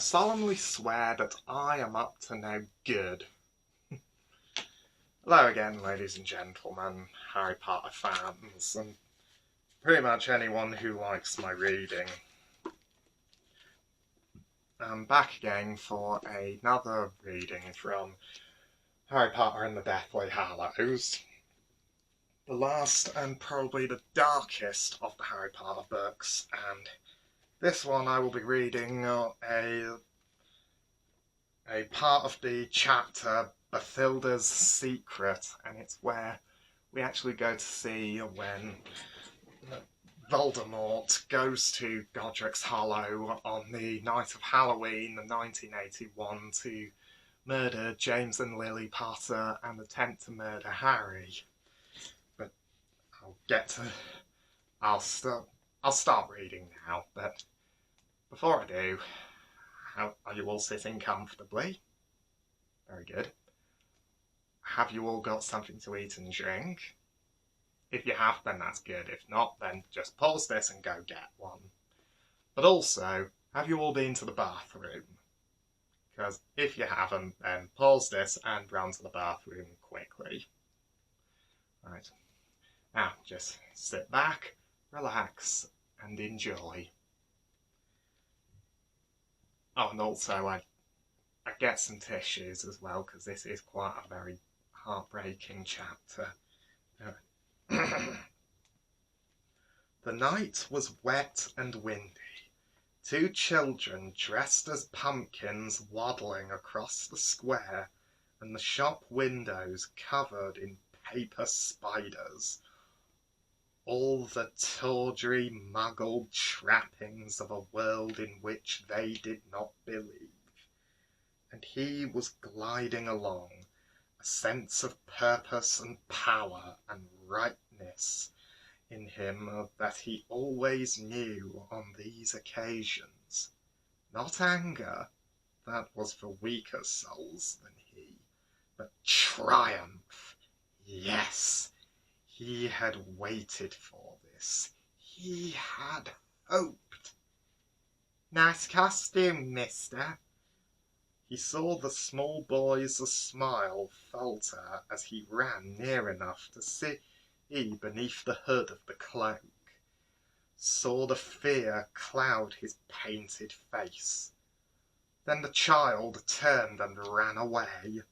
solemnly swear that I am up to no good. Hello again, ladies and gentlemen, Harry Potter fans, and pretty much anyone who likes my reading. I'm back again for another reading from Harry Potter and the Deathly Hallows. The last and probably the darkest of the Harry Potter books, and this one I will be reading a part of the chapter Bathilda's Secret, and it's where we actually go to see when Voldemort goes to Godric's Hollow on the night of Halloween 1981 to murder James and Lily Potter and attempt to murder Harry. But I'll start reading now, but before I do, are you all sitting comfortably? Very good. Have you all got something to eat and drink? If you have, then that's good. If not, then just pause this and go get one. But also, have you all been to the bathroom? Because if you haven't, then pause this and run to the bathroom quickly. Right. Now, just sit back, relax, and enjoy. Oh, and also I get some tissues as well, because this is quite a very heartbreaking chapter. The night was wet and windy. Two children dressed as pumpkins waddling across the square, and the shop windows covered in paper spiders. All the tawdry, muggled trappings of a world in which they did not believe. And he was gliding along, a sense of purpose and power and rightness in him that he always knew on these occasions. Not anger, that was for weaker souls than he, but triumph. Yes, he had waited for this. He had hoped. Nice costume, mister. He saw the small boy's smile falter as he ran near enough to see beneath the hood of the cloak, saw the fear cloud his painted face. Then the child turned and ran away.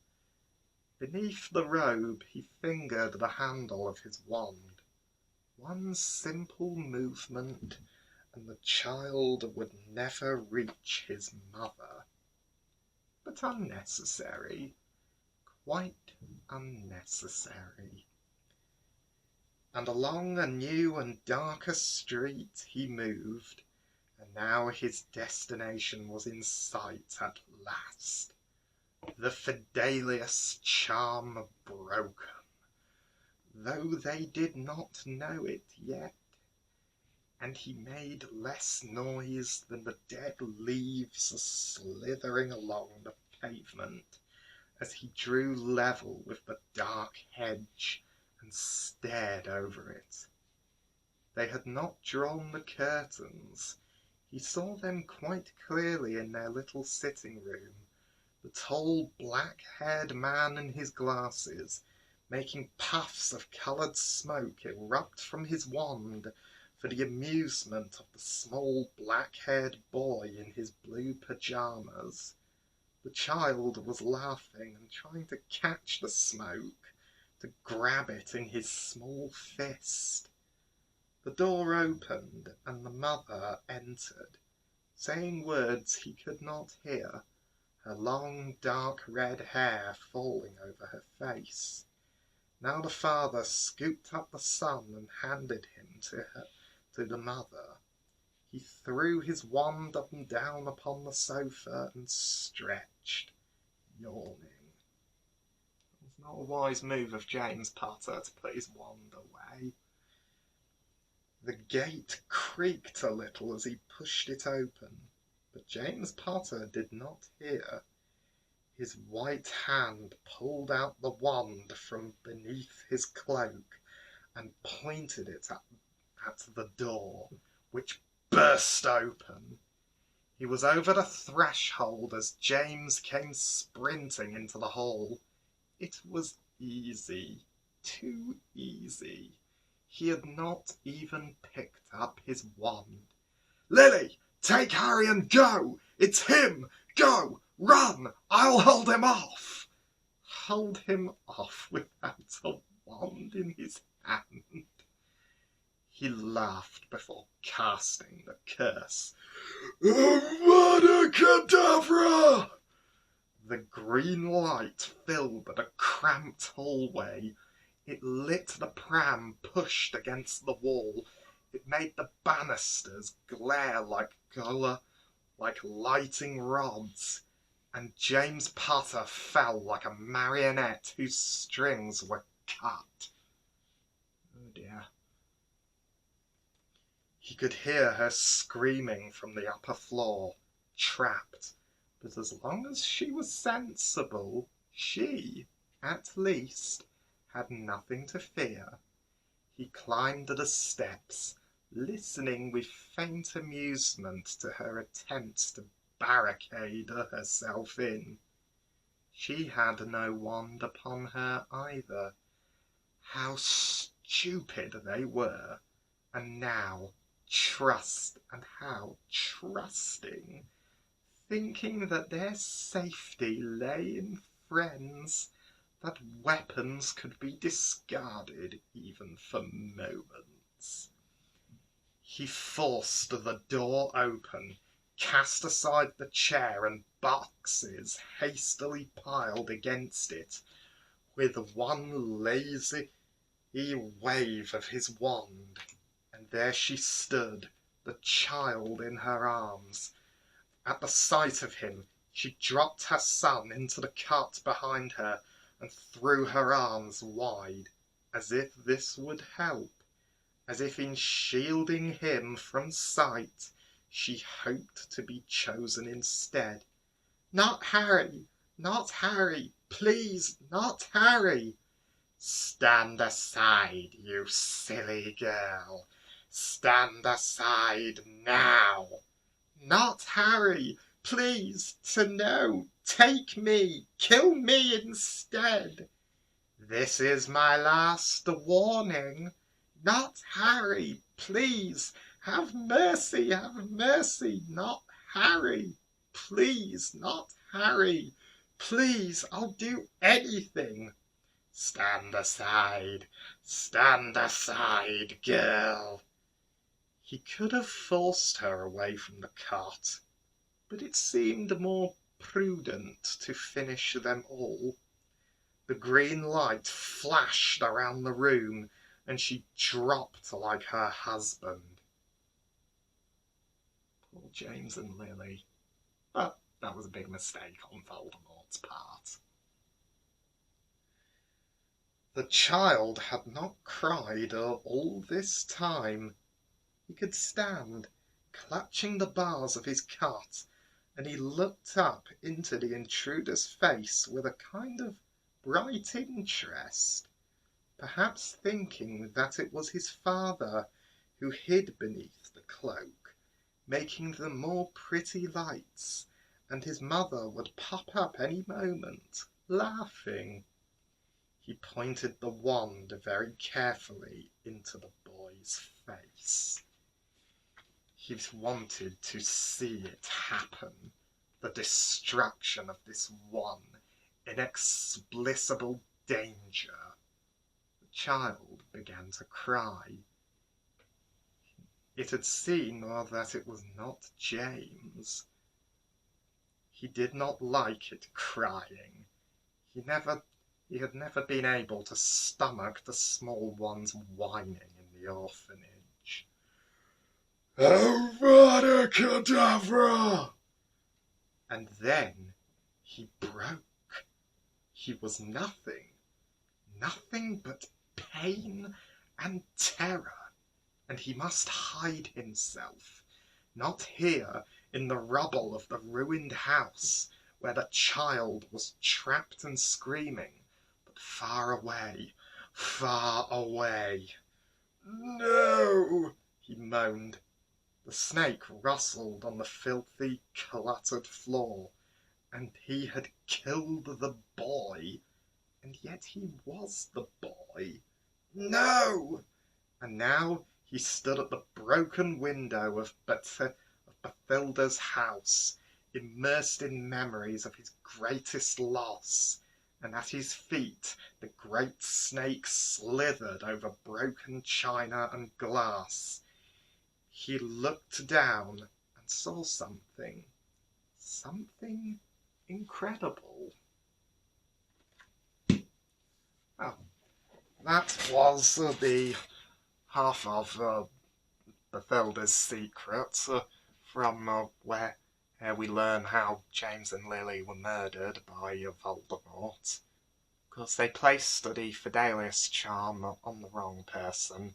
Beneath the robe he fingered the handle of his wand. One simple movement, and the child would never reach his mother. But unnecessary, quite unnecessary. And along a new and darker street he moved, and now his destination was in sight at last. The Fidelius Charm broken, though they did not know it yet, and he made less noise than the dead leaves slithering along the pavement as he drew level with the dark hedge and stared over it. They had not drawn the curtains. He saw them quite clearly in their little sitting room, the tall black-haired man in his glasses, making puffs of coloured smoke erupt from his wand for the amusement of the small black-haired boy in his blue pyjamas. The child was laughing and trying to catch the smoke, to grab it in his small fist. The door opened and the mother entered, saying words he could not hear, her long dark red hair falling over her face. Now the father scooped up the son and handed him to the mother. He threw his wand up and down upon the sofa and stretched, yawning. It was not a wise move of James Potter to put his wand away. The gate creaked a little as he pushed it open, but James Potter did not hear. His white hand pulled out the wand from beneath his cloak and pointed it at the door, which burst open. He was over the threshold as James came sprinting into the hall. It was easy, too easy. He had not even picked up his wand. "Lily, take Harry and go! It's him! Go! Run! I'll hold him off!" Hold him off without a wand in his hand? He laughed before casting the curse. "Avada-kedavra!" The green light filled the cramped hallway. It lit the pram pushed against the wall. It made the banisters glare like lighting rods. And James Potter fell like a marionette whose strings were cut. Oh dear. He could hear her screaming from the upper floor, trapped. But as long as she was sensible, she, at least, had nothing to fear. He climbed the steps, listening with faint amusement to her attempts to barricade herself in. She had no wand upon her either. How stupid they were! And now, trust, and how trusting! Thinking that their safety lay in friends, that weapons could be discarded even for moments. He forced the door open, cast aside the chair and boxes hastily piled against it. With one lazy wave of his wand, and there she stood, the child in her arms. At the sight of him, she dropped her son into the cot behind her and threw her arms wide, as if this would help, as if in shielding him from sight she hoped to be chosen instead. "Not Harry! Not Harry! Please, not Harry!" "Stand aside, you silly girl! Stand aside now!" "Not Harry! Please, no! Take me! Kill me instead!" "This is my last warning. Not Harry! Please! Have mercy! Have mercy! Not Harry! Please! Not Harry! Please! I'll do anything!" "Stand aside! Stand aside, girl!" He could have forced her away from the cot, but it seemed more prudent to finish them all. The green light flashed around the room, and she dropped like her husband. Poor James and Lily. But that was a big mistake on Voldemort's part. The child had not cried all this time. He could stand, clutching the bars of his cot, and he looked up into the intruder's face with a kind of bright interest, perhaps thinking that it was his father who hid beneath the cloak, making the more pretty lights, and his mother would pop up any moment, laughing. He pointed the wand very carefully into the boy's face. He wanted to see it happen, the destruction of this one inexplicable danger. The child began to cry. It had seen that it was not James. He did not like it crying. He had never been able to stomach the small ones whining in the orphanage. "Avada Kedavra!" And then he broke. He was nothing but pain and terror, and he must hide himself, not here in the rubble of the ruined house where the child was trapped and screaming, but far away, far away. "No!" he moaned. The snake rustled on the filthy, cluttered floor, and he had killed the boy, and yet he was the boy. No! And now he stood at the broken window of Bathilda's house, immersed in memories of his greatest loss, and at his feet the great snake slithered over broken china and glass. He looked down and saw something incredible. Oh, that was the half of Bathilda's secret from where we learn how James and Lily were murdered by Voldemort. Of course, they placed the Fidelius Charm on the wrong person.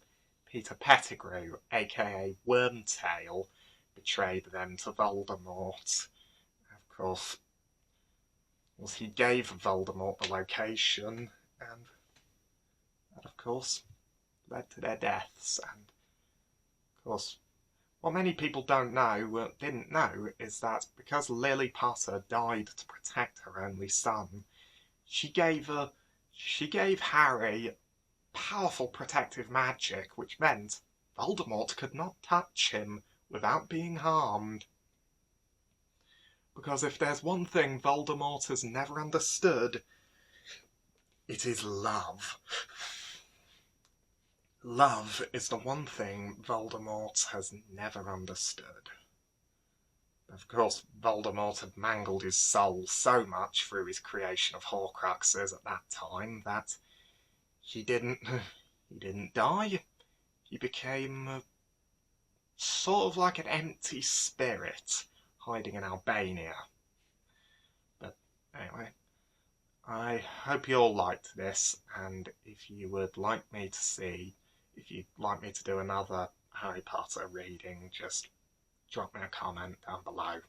Peter Pettigrew, aka Wormtail, betrayed them to Voldemort. Of course, he gave Voldemort the location, and that, of course, led to their deaths. And, of course, what many people didn't know, is that because Lily Potter died to protect her only son, she gave Harry powerful protective magic, which meant Voldemort could not touch him without being harmed. Because if there's one thing Voldemort has never understood, it is love. Love is the one thing Voldemort has never understood. Of course, Voldemort had mangled his soul so much through his creation of Horcruxes at that time that he didn't die. He became sort of like an empty spirit hiding in Albania. But anyway, I hope you all liked this, and if you'd like me to do another Harry Potter reading, just drop me a comment down below.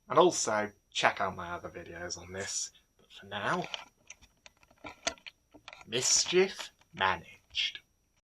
And also, check out my other videos on this. But for now, mischief managed.